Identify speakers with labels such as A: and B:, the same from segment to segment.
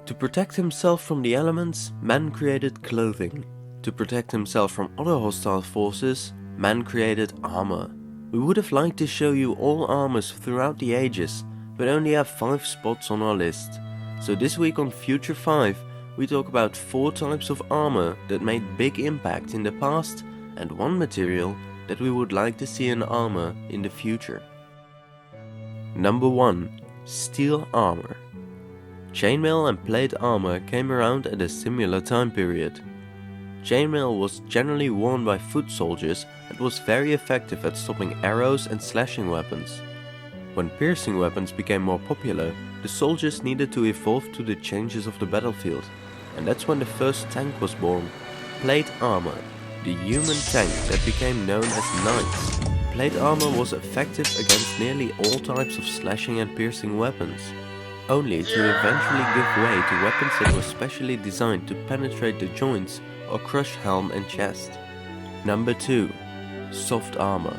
A: To protect himself from the elements, man created clothing. To protect himself from other hostile forces, man created armor. We would have liked to show you all armors throughout the ages, but only have 5 spots on our list. So this week on Future 5, we talk about 4 types of armor that made big impact in the past and 1 material that we would like to see in armor in the future. Number 1. Steel armor. Chainmail and plate armor came around at a similar time period. Chainmail was generally worn by foot soldiers and was very effective at stopping arrows and slashing weapons. When piercing weapons became more popular, the soldiers needed to evolve to the changes of the battlefield, and that's when the first tank was born, plate armor, the human tank that became known as knights. Plate armor was effective against nearly all types of slashing and piercing weapons, only to eventually give way to weapons that were specially designed to penetrate the joints or crush helm and chest. Number 2. Soft armor.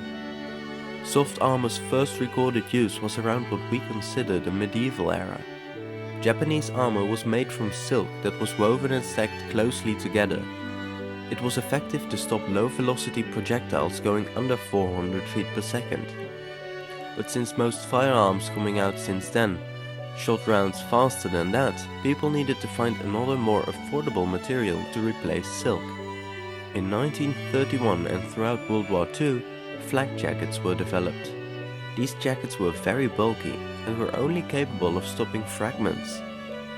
A: Soft armor's first recorded use was around what we consider the medieval era. Japanese armor was made from silk that was woven and stacked closely together. It was effective to stop low-velocity projectiles going under 400 feet per second. But since most firearms coming out since then shot rounds faster than that, people needed to find another more affordable material to replace silk. In 1931 and throughout World War II, flak jackets were developed. These jackets were very bulky and were only capable of stopping fragments.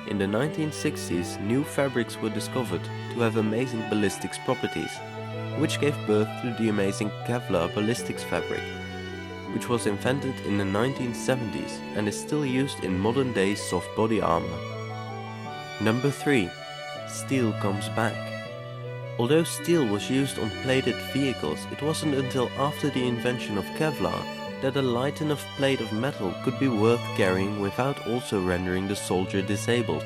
A: In the 1960s, new fabrics were discovered to have amazing ballistics properties, which gave birth to the amazing Kevlar ballistics fabric, which was invented in the 1970s and is still used in modern-day soft body armor. Number 3. Steel comes back. Although steel was used on plated vehicles, it wasn't until after the invention of Kevlar that a light enough plate of metal could be worth carrying without also rendering the soldier disabled.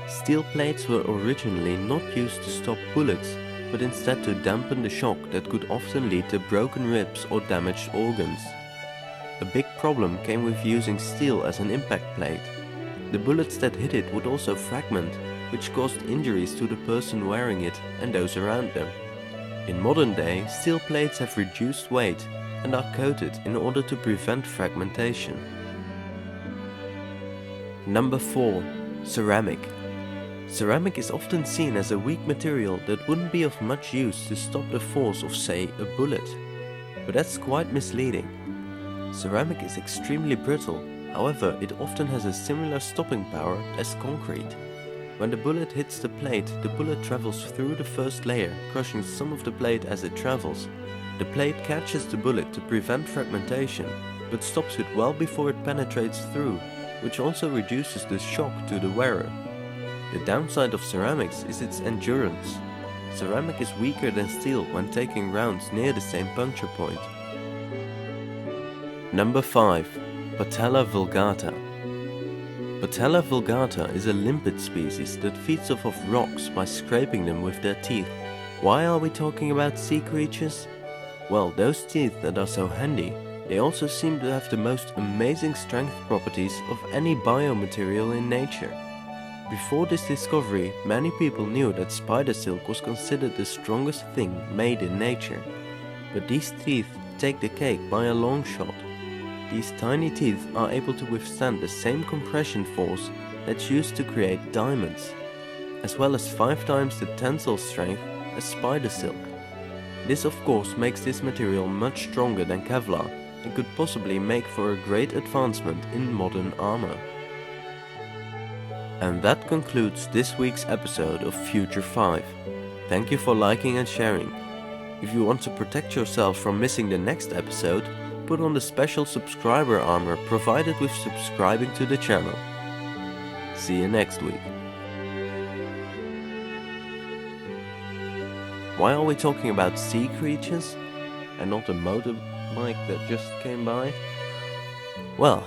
A: Steel plates were originally not used to stop bullets, but instead to dampen the shock that could often lead to broken ribs or damaged organs. A big problem came with using steel as an impact plate. The bullets that hit it would also fragment, which caused injuries to the person wearing it and those around them. In modern day, steel plates have reduced weight and are coated in order to prevent fragmentation. Number 4. Ceramic. Ceramic is often seen as a weak material that wouldn't be of much use to stop the force of, say, a bullet. But that's quite misleading. Ceramic is extremely brittle, however it often has a similar stopping power as concrete. When the bullet hits the plate, the bullet travels through the first layer, crushing some of the plate as it travels. The plate catches the bullet to prevent fragmentation, but stops it well before it penetrates through, which also reduces the shock to the wearer. The downside of ceramics is its endurance. Ceramic is weaker than steel when taking rounds near the same puncture point. Number 5. Patella vulgata. Patella vulgata is a limpet species that feeds off of rocks by scraping them with their teeth. Why are we talking about sea creatures? Well, those teeth that are so handy, they also seem to have the most amazing strength properties of any biomaterial in nature. Before this discovery, many people knew that spider silk was considered the strongest thing made in nature. But these teeth take the cake by a long shot. These tiny teeth are able to withstand the same compression force that's used to create diamonds, as well as 5 times the tensile strength as spider silk. This of course makes this material much stronger than Kevlar and could possibly make for a great advancement in modern armor. And that concludes this week's episode of Future 5. Thank you for liking and sharing. If you want to protect yourself from missing the next episode, put on the special subscriber armor provided with subscribing to the channel. See you next week. Why are we talking about sea creatures and not a motorbike that just came by? Well,